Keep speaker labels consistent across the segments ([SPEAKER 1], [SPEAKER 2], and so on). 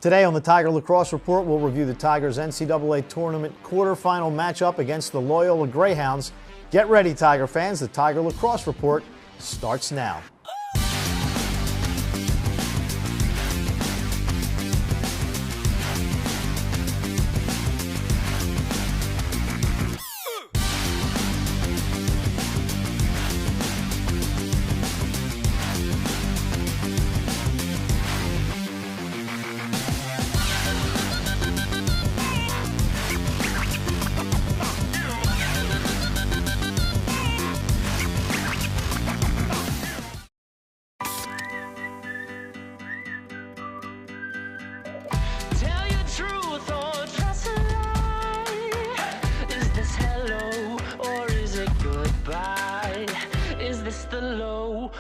[SPEAKER 1] Today on the Tiger Lacrosse Report, we'll review the Tigers' NCAA Tournament quarterfinal matchup against the Loyola Greyhounds. Get ready, Tiger fans. The Tiger Lacrosse Report starts now.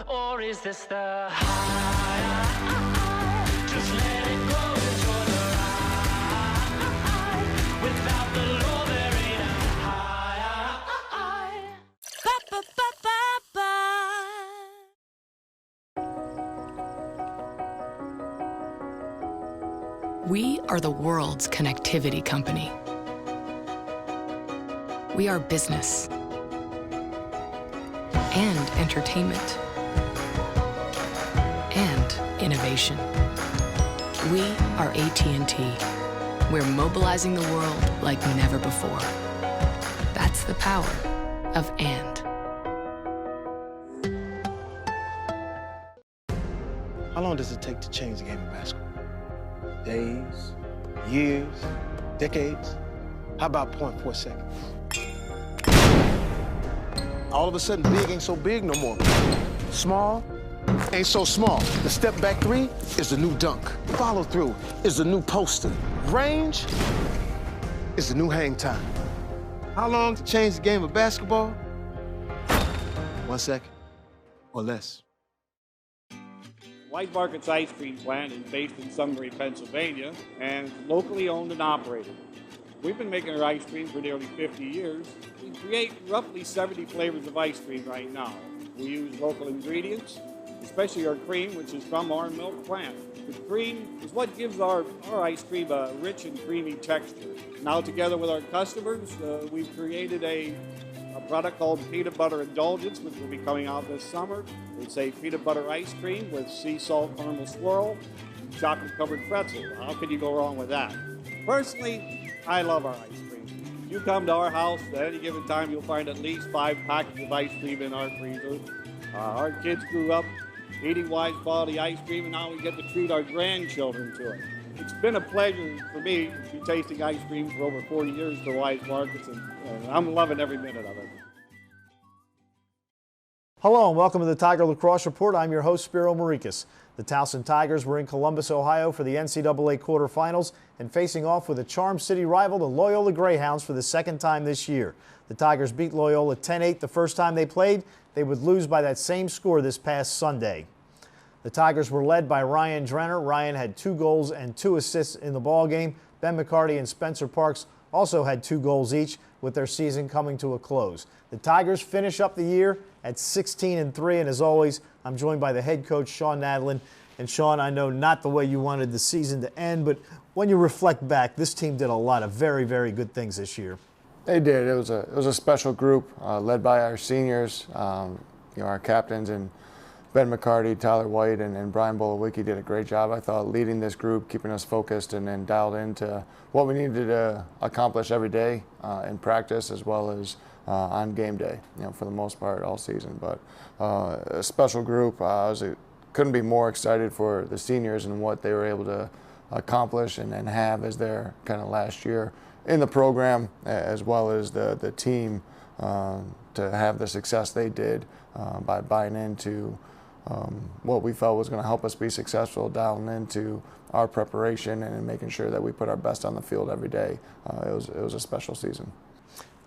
[SPEAKER 2] Or is this the high? Just let it go for the ride. Without the low, there ain't a high. Ba, ba, ba, ba, ba.
[SPEAKER 3] We are the world's connectivity company. We are business and entertainment and innovation. We are AT&T. We're mobilizing the world like never before. That's the power of and.
[SPEAKER 4] How long does it take to change the game of basketball? Days, years, decades? How about 0.4 seconds? All of a sudden, big ain't so big no more. Small ain't so small. The step back three is the new dunk. Follow through is the new poster. Range is the new hang time. How long to change the game of basketball? 1 second or less.
[SPEAKER 5] White Market's ice cream plant is based in Sunbury, Pennsylvania, and locally owned and operated. We've been making our ice cream for nearly 50 years. We create roughly 70 flavors of ice cream right now. We use local ingredients, especially our cream, which is from our milk plant. The cream is what gives our ice cream a rich and creamy texture. Now, together with our customers, we've created a product called Peanut Butter Indulgence, which will be coming out this summer. It's a peanut butter ice cream with sea salt caramel swirl, chocolate-covered pretzel. How can you go wrong with that? Personally, I love our ice cream. If you come to our house at any given time, you'll find at least 5 packets of ice cream in our freezer. Our kids grew up eating Wise quality ice cream, and now we get to treat our grandchildren to it. It's been a pleasure for me to be tasting ice cream for over 40 years for Wise Markets, and I'm loving every minute of it.
[SPEAKER 1] Hello and welcome to the Tiger Lacrosse Report. I'm your host, Spiro Morekas. The Towson Tigers were in Columbus, Ohio for the NCAA quarterfinals and facing off with a Charm City rival, the Loyola Greyhounds, for the second time this year. The Tigers beat Loyola 10-8 the first time they played. They would lose by that same score this past Sunday. The Tigers were led by Ryan Drenner. Ryan had 2 goals and 2 assists in the ballgame. Ben McCarty and Spencer Parks also had 2 goals each, with their season coming to a close. The Tigers finish up the year at 16-3, and as always, I'm joined by the head coach, Shawn Nadelen. And Shawn, I know not the way you wanted the season to end, but when you reflect back, this team did a lot of very, very good things this year.
[SPEAKER 6] They did. It was a special group led by our seniors, our captains, and Ben McCarty, Tyler White, and Brian Bolowicki did a great job, I thought, leading this group, keeping us focused and dialed into what we needed to accomplish every day in practice as well as on game day, for the most part all season. But a special group. Couldn't be more excited for the seniors and what they were able to accomplish and have as their kind of last year in the program, as well as the team to have the success they did by buying into what we felt was going to help us be successful, dialing into our preparation and making sure that we put our best on the field every day. It was a special season.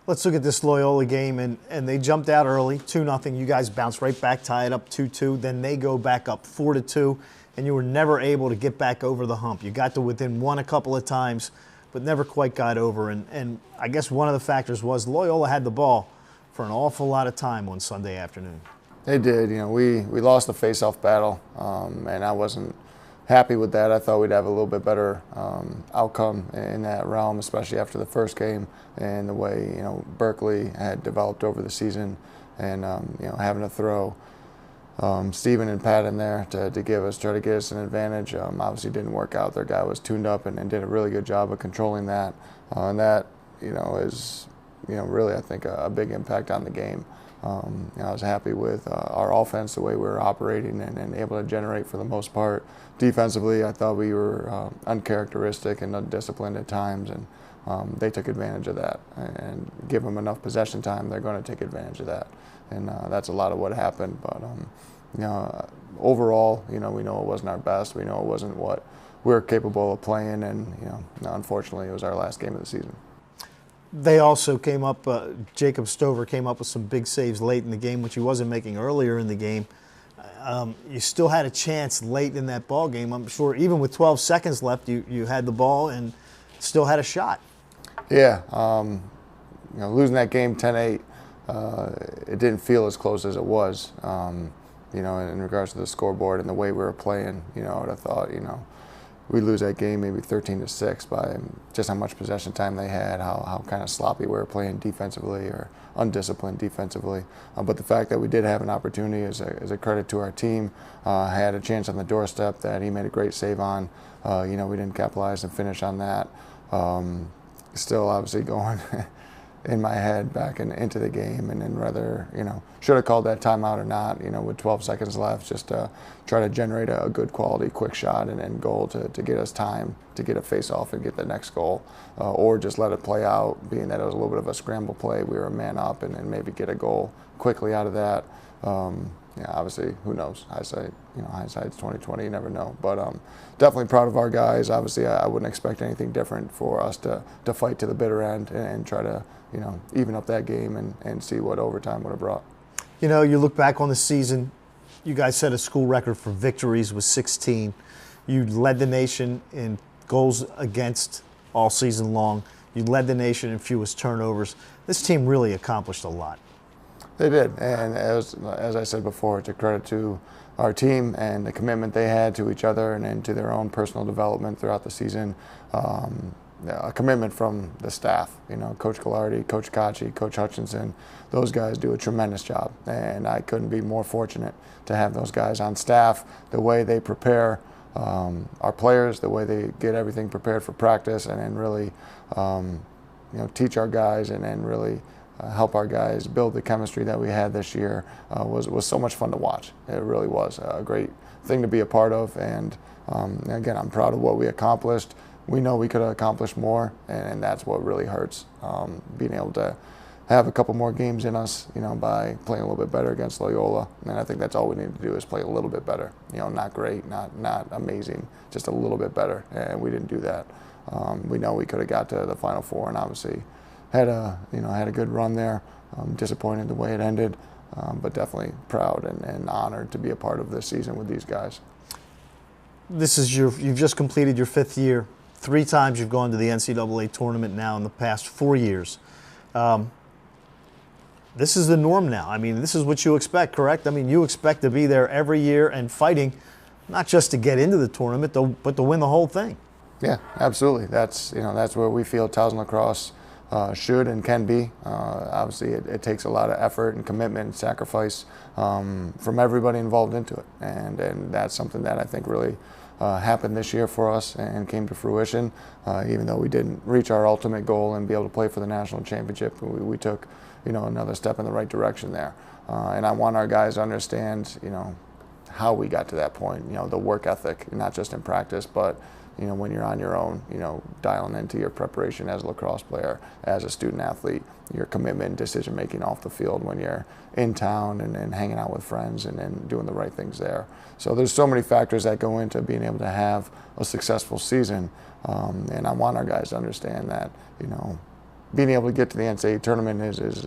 [SPEAKER 1] Let's look at this Loyola game, and they jumped out early, 2-0. You guys bounced right back, tie it up 2-2. Then they go back up 4-2, and you were never able to get back over the hump. You got to within 1 a couple of times, but never quite got over. And I guess one of the factors was Loyola had the ball for an awful lot of time on Sunday afternoon.
[SPEAKER 6] They did. We lost the face-off battle, and I wasn't happy with that. I thought we'd have a little bit better outcome in that realm, especially after the first game and the way Berkeley had developed over the season, and having to throw Steven and Pat in there to try to get us an advantage. Obviously didn't work out. Their guy was tuned up and did a really good job of controlling that, and that is really, I think, a big impact on the game. I was happy with our offense, the way we were operating and able to generate for the most part. Defensively, I thought we were uncharacteristic and undisciplined at times, and they took advantage of that. And give them enough possession time, they're going to take advantage of that. And that's a lot of what happened. But overall, we know it wasn't our best. We know it wasn't what we were capable of playing, and unfortunately, it was our last game of the season.
[SPEAKER 1] They also came up, Jacob Stover came up with some big saves late in the game, which he wasn't making earlier in the game. You still had a chance late in that ball game. I'm sure even with 12 seconds left, you had the ball and still had a shot.
[SPEAKER 6] Yeah, losing that game 10-8, it didn't feel as close as it was, in regards to the scoreboard and the way we were playing. I would have thought, we lose that game maybe 13-6 by just how much possession time they had, how kind of sloppy we were playing defensively or undisciplined defensively. But the fact that we did have an opportunity is a credit to our team. Had a chance on the doorstep that he made a great save on. We didn't capitalize and finish on that. Still obviously going in my head back into the game, and then rather, should have called that timeout or not, with 12 seconds left, just to try to generate a good quality quick shot and then goal to get us time to get a face-off and get the next goal, or just let it play out, being that it was a little bit of a scramble play. We were a man up and maybe get a goal quickly out of that. Obviously, who knows? Hindsight's 20/20. You never know. But definitely proud of our guys. Obviously, I wouldn't expect anything different for us to fight to the bitter end and try to even up that game and see what overtime would have brought.
[SPEAKER 1] You look back on the season, you guys set a school record for victories with 16. You led the nation in goals against all season long. You led the nation in fewest turnovers. This team really accomplished a lot.
[SPEAKER 6] They did, and as I said before, it's a credit to our team and the commitment they had to each other and to their own personal development throughout the season. A commitment from the staff, Coach Gallardi, Coach Kachi, Coach Hutchinson. Those guys do a tremendous job, and I couldn't be more fortunate to have those guys on staff. The way they prepare our players, the way they get everything prepared for practice, and then really, teach our guys and then really help our guys build the chemistry that we had this year was so much fun to watch. It really was a great thing to be a part of, and again, I'm proud of what we accomplished. We know we could have accomplished more, and that's what really hurts. Being able to have a couple more games in us, by playing a little bit better against Loyola, and I think that's all we need to do is play a little bit better. Not great, not amazing, just a little bit better, and we didn't do that. We know we could have got to the Final Four, and obviously had a good run there. Disappointed the way it ended, but definitely proud and honored to be a part of this season with these guys.
[SPEAKER 1] You've just completed your 5th year. 3 times you've gone to the NCAA tournament now in the past 4 years. This is the norm now. This is what you expect, correct? You expect to be there every year and fighting, not just to get into the tournament, but to win the whole thing.
[SPEAKER 6] Yeah, absolutely. That's where we feel Towson Lacrosse should and can be. Obviously, it takes a lot of effort and commitment and sacrifice from everybody involved into it, and that's something that I think really happened this year for us and came to fruition. Even though we didn't reach our ultimate goal and be able to play for the national championship, we took another step in the right direction there. And I want our guys to understand how we got to that point. The work ethic, not just in practice, but when you're on your own, dialing into your preparation as a lacrosse player, as a student athlete, your commitment and decision making off the field when you're in town and hanging out with friends and doing the right things there. So there's so many factors that go into being able to have a successful season, and I want our guys to understand that being able to get to the NCAA tournament is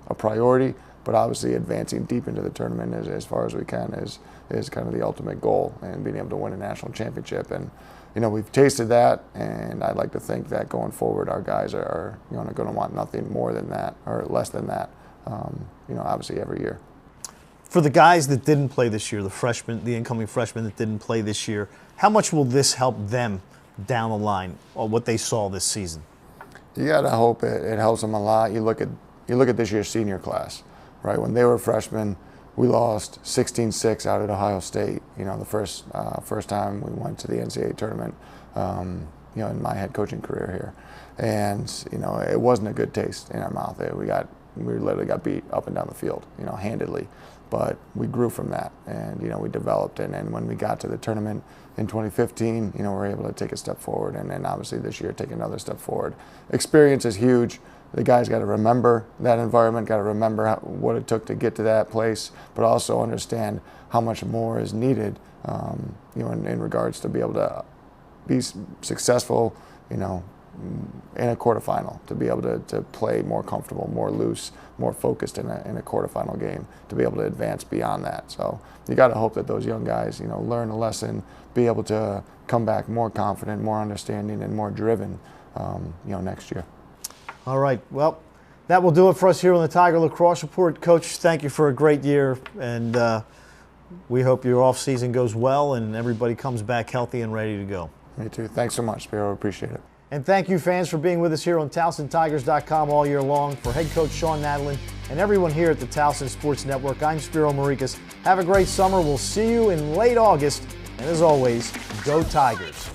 [SPEAKER 6] a priority, but obviously advancing deep into the tournament as far as we can is kind of the ultimate goal, and being able to win a national championship. And we've tasted that, and I'd like to think that going forward, our guys are going to want nothing more than that or less than that, obviously every year.
[SPEAKER 1] For the guys that didn't play this year, the freshmen, the incoming freshmen that didn't play this year, how much will this help them down the line, or what they saw this season?
[SPEAKER 6] You gotta hope it helps them a lot. You look at this year's senior class, right? When they were freshmen, we lost 16-6 out at Ohio State. You know, the first time we went to the NCAA tournament, you know, in my head coaching career here, and you know, it wasn't a good taste in our mouth. We literally got beat up and down the field, you know, handedly. But we grew from that, and you know, we developed. And when we got to the tournament in 2015, you know, we were able to take a step forward, and then obviously this year take another step forward. Experience is huge. The guys got to remember that environment, got to remember what it took to get to that place, but also understand how much more is needed, you know, in regards to be able to be successful, you know, in a quarterfinal, to be able to play more comfortable, more loose, more focused in a quarterfinal game, to be able to advance beyond that. So you got to hope that those young guys, you know, learn a lesson, be able to come back more confident, more understanding, and more driven, you know, next year.
[SPEAKER 1] All right, well, that will do it for us here on the Tiger Lacrosse Report. Coach, thank you for a great year, and we hope your off season goes well and everybody comes back healthy and ready to go.
[SPEAKER 6] Me too. Thanks so much, Spiro. Appreciate it.
[SPEAKER 1] And thank you, fans, for being with us here on TowsonTigers.com all year long. For head coach Shawn Nadelen and everyone here at the Towson Sports Network, I'm Spiro Morekas. Have a great summer. We'll see you in late August. And as always, go Tigers.